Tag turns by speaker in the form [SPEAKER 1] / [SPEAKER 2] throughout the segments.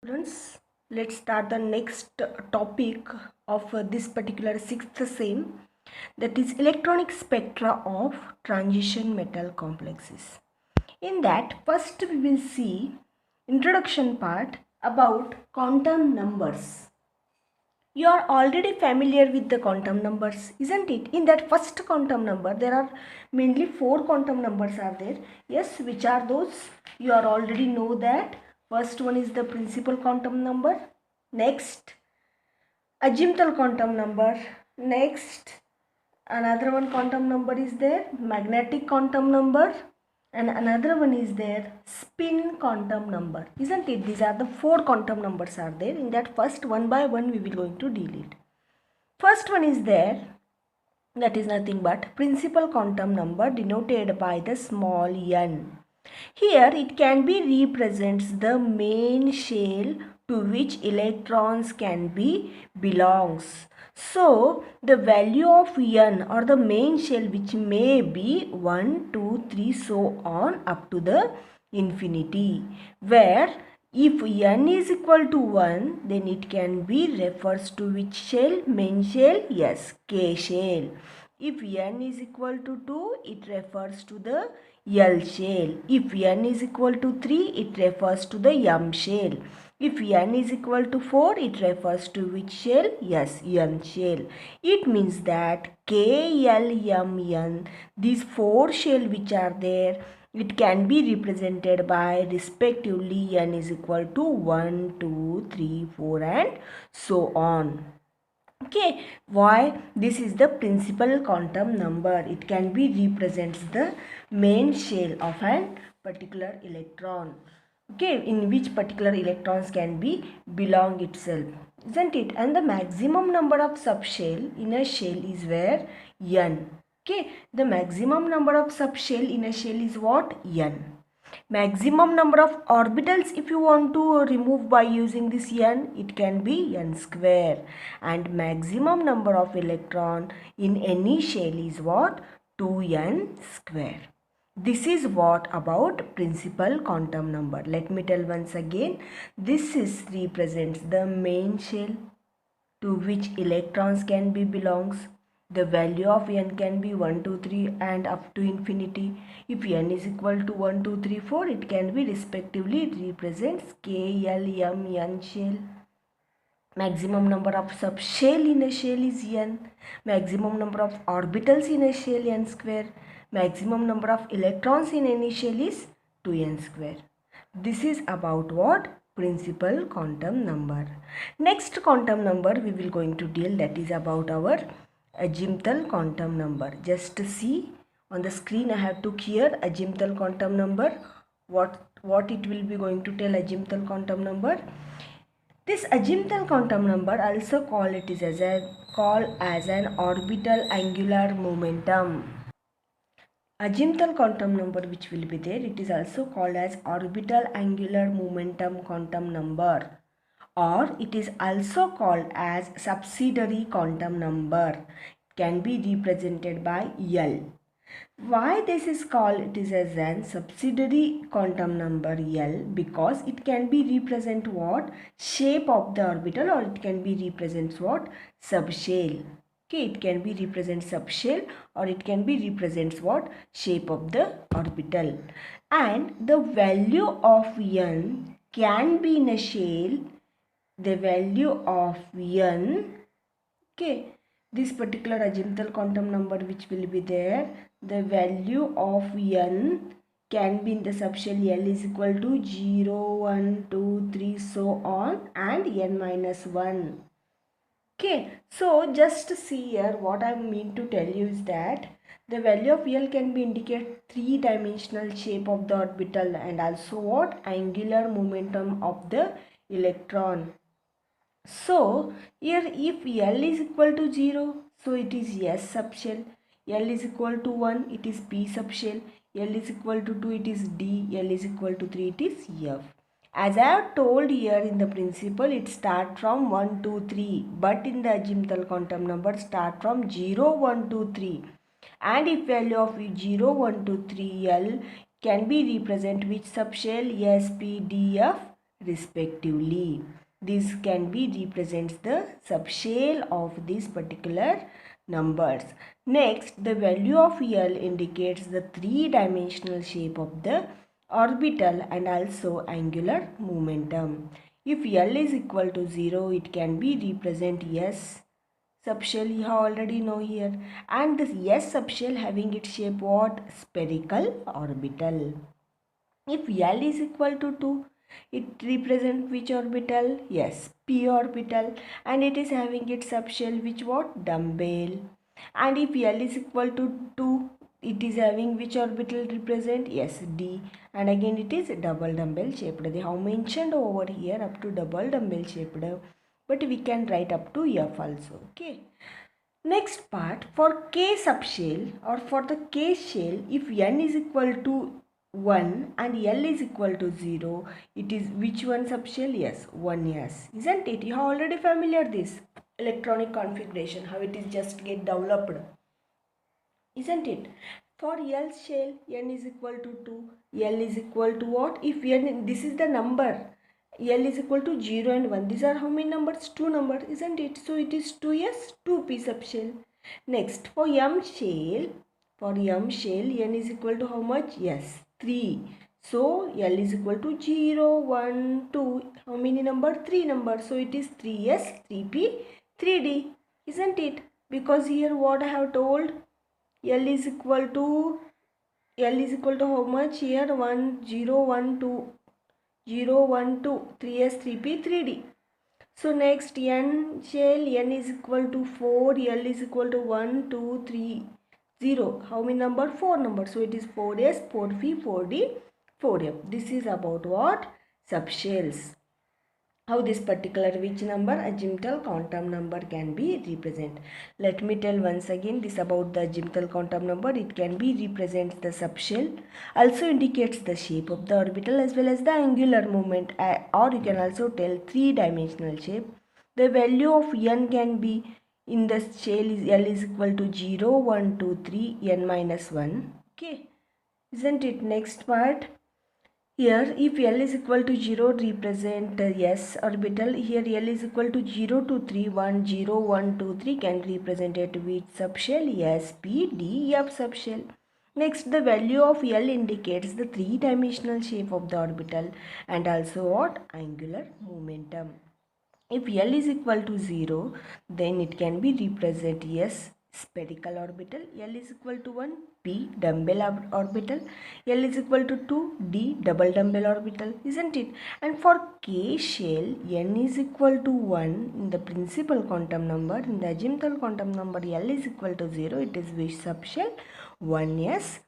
[SPEAKER 1] Students, let's start the next topic of this particular sixth sem, that is electronic spectra of transition metal complexes. In that, first we will see introduction part about quantum numbers. You are already familiar with the quantum numbers, isn't it? In that first quantum number, there are mainly 4 quantum numbers are there. Yes, which are those? You are already know that. First one is the principal quantum number. Next, azimuthal quantum number. Next, another one quantum number is there, magnetic quantum number. And another one is there, spin quantum number, isn't it? These are the 4 quantum numbers are there. In that first, one by one we will going to deal it. First one is there, that is nothing but principal quantum number denoted by the small n. Here it can be represents the main shell to which electrons can be belongs. So the value of n or the main shell, which may be 1, 2, 3 so on up to the infinity, where if n is equal to 1, then it can be refers to which shell? Main shell? Yes, K shell. If n is equal to 2, it refers to the L shell. If n is equal to 3, it refers to the M shell. If n is equal to 4, it refers to which shell? Yes, N shell. It means that K, L, M, N, these 4 shell which are there, it can be represented by respectively n is equal to 1, 2, 3, 4 and so on. Okay, why? This is the principal quantum number. It can be represents the main shell of an particular electron. Okay, in which particular electrons can be belong itself, isn't it? And the maximum number of subshell in a shell is where? N. Okay, the maximum number of subshell in a shell is what? N. Maximum number of orbitals, if you want to remove by using this n, it can be n square. And maximum number of electron in any shell is what? 2n square. This is what about principal quantum number. Let me tell once again. This is represents the main shell to which electrons can be belongs. The value of n can be 1, 2, 3 and up to infinity. If n is equal to 1, 2, 3, 4, it can be respectively represents K, L, M, N shell. Maximum number of subshell in a shell is n. Maximum number of orbitals in a shell n square. Maximum number of electrons in any shell is 2n square. This is about what? Principal quantum number. Next quantum number we will going to deal, that is about our azimuthal quantum number. Just see on the screen, I have took here azimuthal quantum number. What it will be going to tell azimuthal quantum number. This azimuthal quantum number also called as an orbital angular momentum. Azimuthal quantum number which will be there, it is also called as orbital angular momentum quantum number, or it is also called as subsidiary quantum number. It can be represented by L. Why this is called it is as an subsidiary quantum number L? Because it can be represent what? Shape of the orbital, or it can be represents what? Subshell. Okay, it can be represent subshell, or it can be represents what? Shape of the orbital. And the value of n can be in a shell. The value of n, okay, this particular azimuthal quantum number which will be there, the value of n can be in the subshell L is equal to 0, 1, 2, 3 so on and n minus 1. Okay, so just see here, what I mean to tell you is that the value of L can be indicate 3-dimensional shape of the orbital and also what? Angular momentum of the electron. So here if L is equal to 0, so it is S subshell. L is equal to 1, it is P subshell. L is equal to 2, it is D. L is equal to 3, it is F. As I have told here in the principle, it start from 1, 2, 3. But in the azimuthal quantum number start from 0, 1, 2, 3. And if value of 0, 1, 2, 3 L can be represent which subshell? S, P, D, F, respectively. This can be represents the subshell of these particular numbers. Next, the value of L indicates the three-dimensional shape of the orbital and also angular momentum. If L is equal to 0, it can be represent S subshell, you already know here, and this S subshell having its shape what? Spherical orbital. If L is equal to 2, it represents which orbital? Yes, p orbital, and it is having its subshell which what? Dumbbell. And if L is equal to 2, it is having which orbital represent? Yes, d, and again it is double dumbbell shaped. They have mentioned over here up to double dumbbell shaped, but we can write up to F also. Okay. Next part, for K subshell or for the K shell, if n is equal to 1 and L is equal to 0, it is which one subshell? Yes, 1s. Isn't it? You are already familiar this electronic configuration, how it is just get developed. Isn't it? For L shell, n is equal to 2, L is equal to what? If n, this is the number, L is equal to 0 and 1. These are how many numbers? 2 numbers, isn't it? So it is 2s, 2p subshell. Next, for M shell, n is equal to how much? Yes, 3. So L is equal to 0, 1, 2. How many number? 3 numbers. So it is 3s, 3p, 3d. Isn't it? Because here what I have told, L is equal to how much here? 1, 0, 1, 2. 0, 1, 2, 3s, 3p, 3d. So next, n shell, n is equal to 4, L is equal to 1, 2, 3, 0. How many number? 4 numbers. So it is 4s, 4p, 4d, 4f. This is about what? Subshells. How this particular which number? Azimuthal quantum number can be represented. Let me tell once again this about the azimuthal quantum number. It can be represents the subshell, also indicates the shape of the orbital as well as the angular movement, or you can also tell three-dimensional shape. The value of n can be in the shell is L is equal to 0, 1, 2, 3, n minus 1. Okay, isn't it? Next part. Here, if L is equal to 0, represent S orbital. Here, L is equal to 0 to 3, 1, 0, 1, 2, 3 can represent it with subshell S, P, D, F subshell. Next, the value of L indicates the three-dimensional shape of the orbital and also what? Angular momentum. If L is equal to 0, then it can be represent S, spherical orbital. L is equal to 1, P, dumbbell orbital. L is equal to 2, D, double dumbbell orbital, isn't it? And for K shell, n is equal to 1 in the principal quantum number. In the azimuthal quantum number, L is equal to 0. It is which subshell? 1s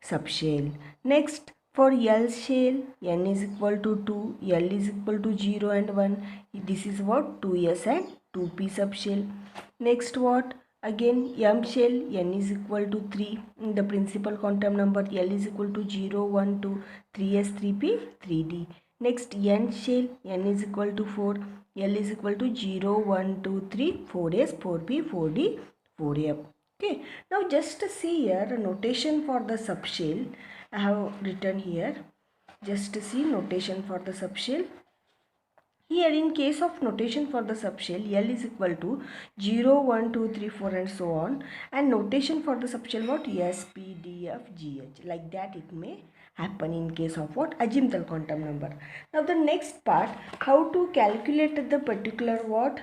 [SPEAKER 1] subshell. Next, for L shell, n is equal to 2, L is equal to 0 and 1. This is what? 2s and 2p subshell. Next what? Again M shell, n is equal to 3. In the principal quantum number, L is equal to 0, 1, 2, 3s, 3p, 3d. Next N shell, n is equal to 4. L is equal to 0, 1, 2, 3, 4s, 4p, 4d, 4f. Okay, now just see here a notation for the subshell. I have written here. Just see notation for the subshell. Here in case of notation for the subshell, L is equal to 0, 1, 2, 3, 4 and so on. And notation for the subshell what? S, P, D, F, G, H. Like that it may happen in case of what? Azimuthal quantum number. Now the next part, how to calculate the particular what?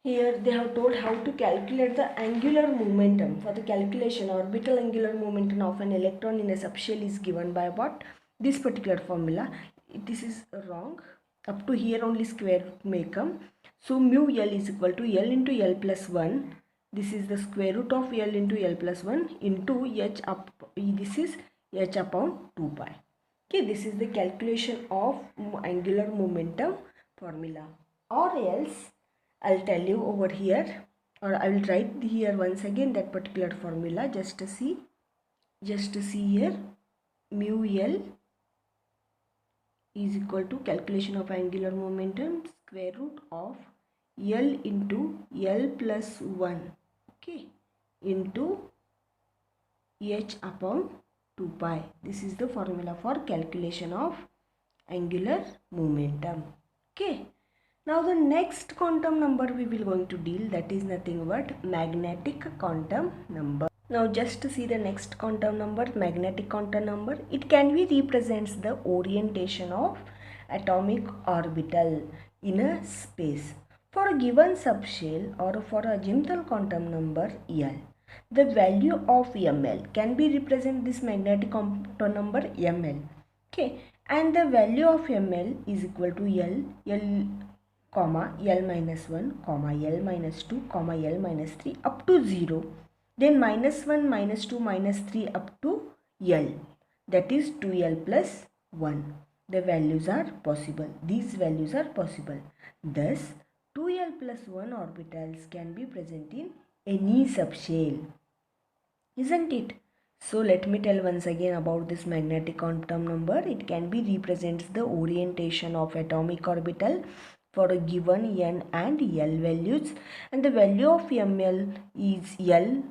[SPEAKER 1] Here they have told how to calculate the angular momentum. For the calculation, orbital angular momentum of an electron in a subshell is given by what? This particular formula. This is wrong. Up to here only square root may come. So mu L is equal to L into L plus 1. This is the square root of L into L plus 1 into H up. This is H upon 2 pi. Okay, this is the calculation of angular momentum formula. Or else I'll tell you over here, or I will write here once again that particular formula. Just to see here, mu L is equal to calculation of angular momentum square root of L into L plus 1, okay, into H upon 2 pi. This is the formula for calculation of angular momentum. Okay. Now the next quantum number we will going to deal, that is nothing but magnetic quantum number. Now just to see the next quantum number, magnetic quantum number, it can be represents the orientation of atomic orbital in a space. For a given subshell or for a azimuthal quantum number L, the value of ml can be represent this magnetic quantum number ml. Okay, and the value of ml is equal to L comma L minus 1 comma L minus 2 comma L minus 3 up to 0, then minus 1 minus 2 minus 3 up to L, that is 2L plus 1. The values are possible. These values are possible. Thus 2L plus 1 orbitals can be present in any subshell, isn't it? So let me tell once again about this magnetic quantum number. It can be represents the orientation of atomic orbital for a given n and L values, and the value of ml is L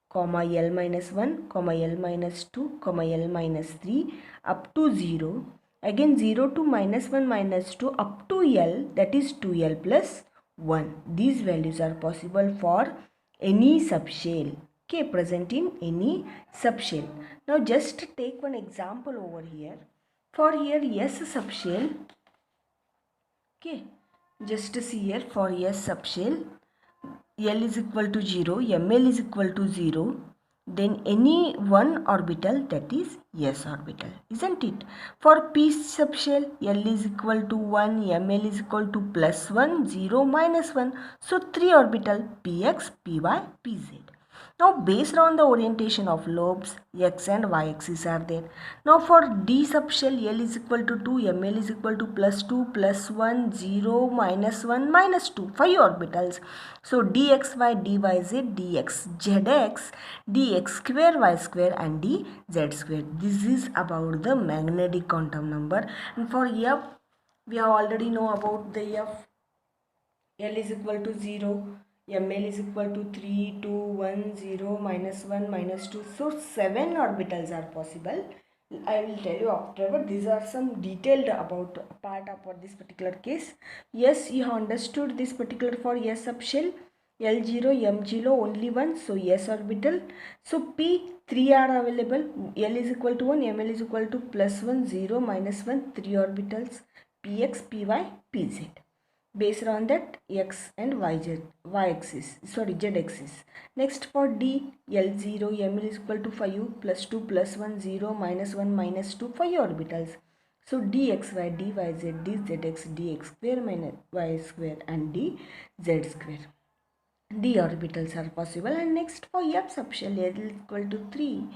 [SPEAKER 1] comma L minus 1 comma L minus 2 comma L minus 3 up to 0, again 0 to minus 1 minus 2 up to L, that is 2L plus 1. These values are possible for any subshell, okay, present in any subshell. Now just take one example over here. For here S subshell, okay, just see here for S subshell, L is equal to 0, ml is equal to 0, then any one orbital, that is S orbital, isn't it? For P subshell, L is equal to 1, ml is equal to plus 1, 0, minus 1. So 3 orbital px, py, pz. Now based on the orientation of lobes, x and y axis are there. Now for D subshell, L is equal to 2, ml is equal to plus 2, plus 1, 0, minus 1, minus 2, 5 orbitals. So dxy, dyz, dx, zx, dx square, y square and dz square. This is about the magnetic quantum number. And for F, we have already know about the F. L is equal to 0. ml is equal to 3, 2, 1, 0, minus 1, minus 2. So 7 orbitals are possible. I will tell you afterward. These are some detailed about part about this particular case. Yes, you have understood this particular for S subshell. L0, M0 only one, so S orbital. So P 3 are available. L is equal to 1, ml is equal to plus 1, 0, minus 1, 3 orbitals. Px, py, pz. Based on that x and y axis, z axis. Next for D, L0, ml is equal to 5 plus 2 plus 1, 0, minus 1, minus 2, 5 orbitals. So dxy, dyz, dzx, dx square minus y square and dz square. D orbitals are possible. And next for F subshell, L is equal to 3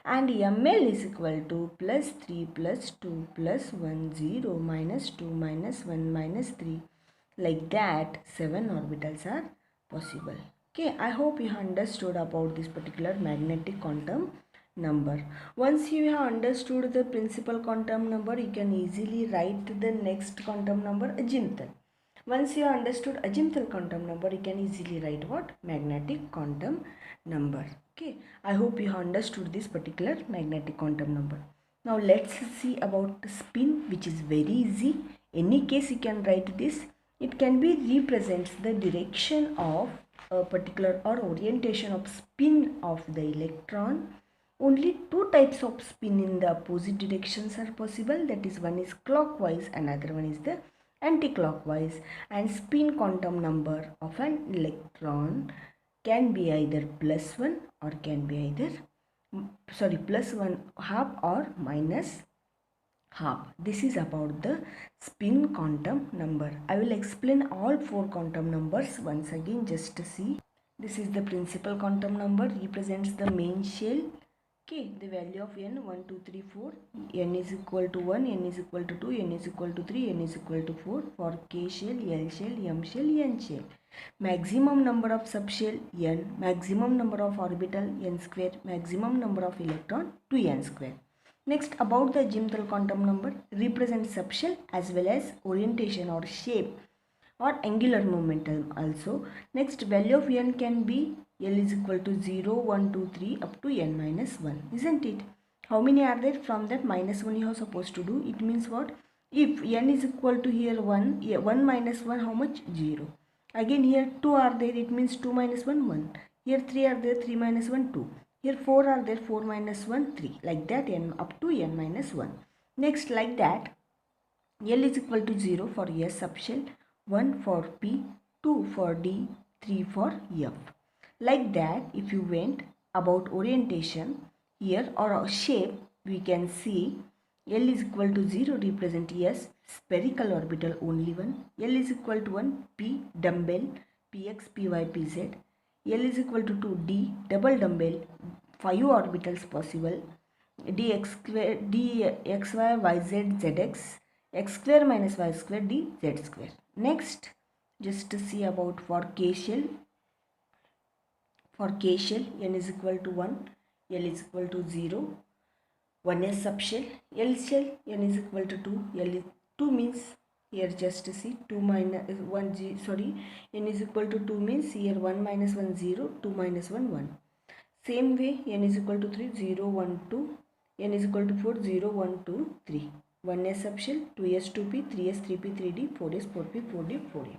[SPEAKER 1] and ml is equal to plus 3 plus 2 plus 1, 0, minus 2, minus 1, minus 3. Like that 7 orbitals are possible. Okay, I hope you have understood about this particular magnetic quantum number. Once you have understood the principal quantum number, you can easily write the next quantum number azimuthal. Once you have understood azimuthal quantum number, you can easily write what? Magnetic quantum number. Okay, I hope you have understood this particular magnetic quantum number. Now let's see about the spin, which is very easy. Any case you can write this. It can be represents the direction of a particular or orientation of spin of the electron. Only two types of spin in the opposite directions are possible. That is, one is clockwise, another one is the anti-clockwise. And spin quantum number of an electron can be either plus 1 or can be either plus 1 half or minus half. This is about the spin quantum number. I will explain all 4 quantum numbers once again, just to see. This is the principal quantum number, represents the main shell. Okay, the value of n 1, 2, 3, 4. N is equal to 1, n is equal to 2, n is equal to 3, n is equal to 4 for K shell, L shell, M shell, N shell. Maximum number of subshell n, maximum number of orbital n square, maximum number of electron 2n square. Next, about the azimuthal quantum number, represents subshell as well as orientation or shape or angular momentum also. Next, value of n can be L is equal to 0, 1, 2, 3 up to n minus 1, isn't it? How many are there? From that minus 1 you are supposed to do. It means what? If n is equal to here 1, 1 minus 1 how much? 0. Again here 2 are there, it means 2 minus 1 1. Here 3 are there, 3 minus 1 2. Here 4 are there, 4 minus 1 3. Like that n up to n minus 1. Next, like that, L is equal to 0 for S subshell, 1 for P, 2 for D, 3 for F. Like that, if you went about orientation here or a shape, we can see L is equal to 0 represent S, spherical orbital only one. L is equal to 1, P, dumbbell, Px, Py, Pz. L is equal to 2, D, double dumbbell, 5 orbitals possible. Dx square, dxy, yz, zx, x square minus y square, dz square. Next, just to see about for K shell. For K shell, n is equal to 1, L is equal to 0, 1s subshell. L shell, n is equal to 2, L is 2 means here just to see 2 minus 1 g, sorry, n is equal to 2 means here 1 minus 1 0, 2 minus 1 1. Same way, n is equal to 3, 0 1 2, n is equal to 4, 0 1 2 3. 1s subshell, 2s 2p, 3s 3p 3d, 4s 4p 4d 4a.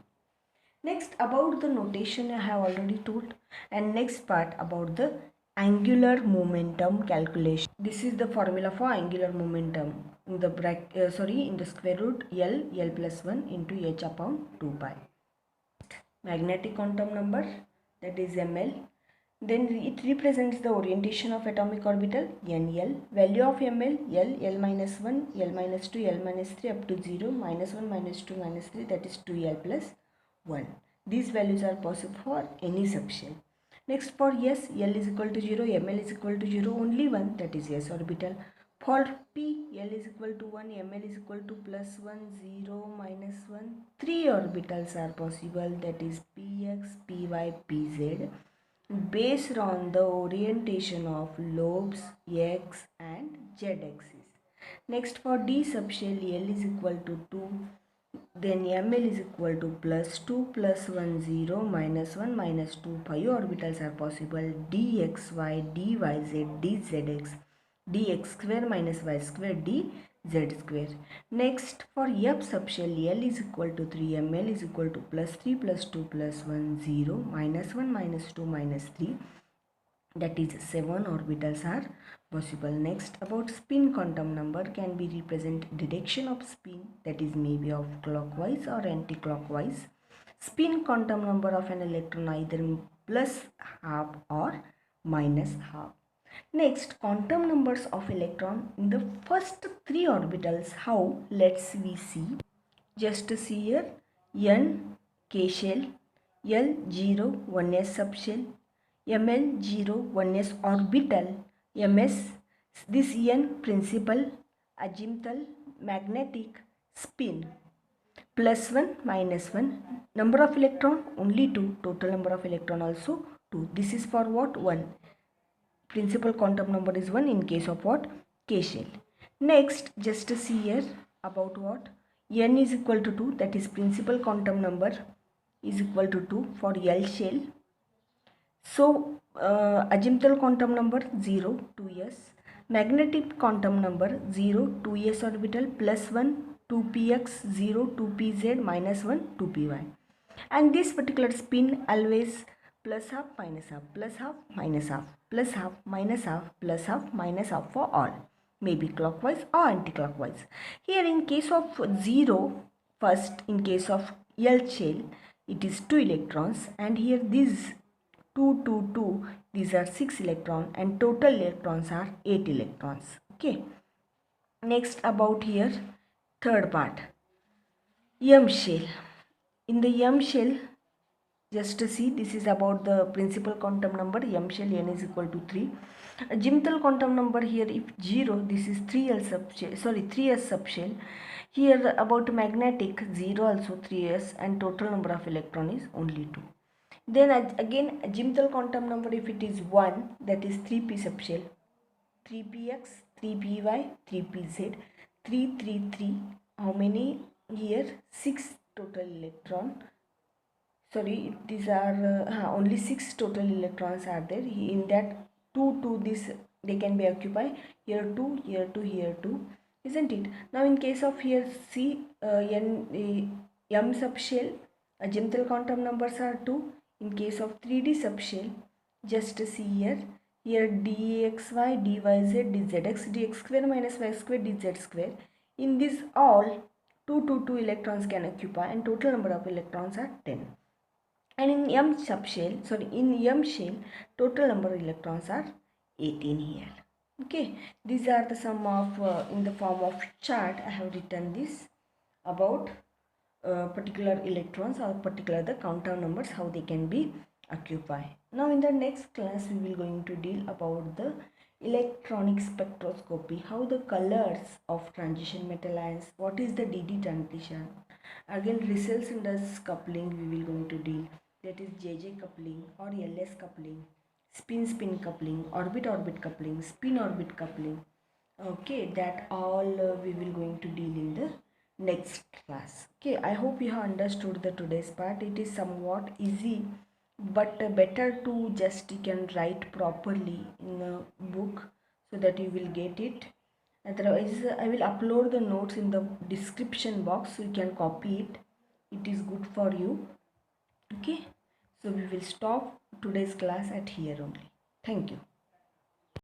[SPEAKER 1] Next, about the notation I have already told, and next part about the angular momentum calculation. This is the formula for angular momentum in the in the square root L plus 1 into h upon 2 pi. Magnetic quantum number, that is ml. Then it represents the orientation of atomic orbital nl. Value of ml, l minus 1, l minus 2, l minus 3 up to 0, minus 1, minus 2, minus 3, that is 2l plus 1. These values are possible for any subshell. Next, for S, L is equal to 0, ml is equal to 0, only one, that is S orbital. For P, L is equal to 1, ml is equal to plus 1, 0, minus 1. 3 orbitals are possible, that is Px, Py, Pz, based on the orientation of lobes x and z axis. Next, for D subshell, L is equal to 2, then ml is equal to plus 2 plus 1 0 minus 1 minus 2, 5 orbitals are possible, dxy, dyz, dzx, dx square minus y square, dz square. Next, for F subshell, L is equal to 3, ml is equal to plus 3 plus 2 plus 1 0 minus 1 minus 2 minus 3, that is 7 orbitals are possible. Next, about spin quantum number, can be represent direction of spin, that is maybe of clockwise or anti-clockwise. Spin quantum number of an electron either plus half or minus half. Next, quantum numbers of electron in the first 3 orbitals. How? Let's we see. Just to see here, n K shell, L 0 1s subshell, ml 0 1s orbital, ms this n principal, azimuthal, magnetic, spin, plus 1 minus 1, number of electron only 2, total number of electron also 2. This is for what? 1. Principal quantum number is 1 in case of what? K shell. Next, just to see here about what? N is equal to 2, that is principal quantum number is equal to 2 for L shell. So, azimuthal quantum number 0, 2s, magnetic quantum number 0, 2s orbital, plus 1, 2px, 0, 2pz, minus 1, 2py. And this particular spin always plus half, minus half, plus half, minus half, plus half, minus half, plus half, minus half for all, maybe clockwise or anti-clockwise. Here in case of 0, first in case of L shell, it is 2 electrons, and here these 2 2 2, these are 6 electrons, and total electrons are 8 electrons. Okay. Next, about here third part, M shell. In the M shell, just to see, this is about the principal quantum number, M shell, n is equal to 3. Azimuthal quantum number here, if 0, this is 3l subshell, sorry 3s subshell. Here about magnetic, 0 also 3s, and total number of electron is only 2. Then again azimuthal quantum number, if it is 1, that is 3p subshell, 3px, 3py, 3pz, 3 3 3. How many here? 6 total electron. Sorry, these are only 6 total electrons are there. In that 2 this they can be occupied. Here 2, here 2, here 2. isn't it? Now in case of here C, M subshell, azimuthal quantum numbers are 2. In case of 3D subshell, just see here dxy, dyz, dzx, dx square minus y square, dz square. In this all 2 electrons can occupy and total number of electrons are 10. And in M shell, total number of electrons are 18 here. Okay, these are the sum of in the form of chart. I have written this about particular electrons or particular the quantum numbers, how they can be occupied. Now in the next class we will going to deal about the electronic spectroscopy, how the colors of transition metal ions, what is the DD transition. Again Russell-Sanders coupling we will going to deal, that is JJ coupling or LS coupling, spin-spin coupling, orbit-orbit coupling, spin-orbit coupling. Okay, that all we will going to deal in the next class. Okay, I hope you have understood the today's part. It is somewhat easy, but better to just you can write properly in a book so that you will get it. Otherwise I will upload the notes in the description box so you can copy it. It is good for you. Okay, so we will stop today's class at here only. Thank you.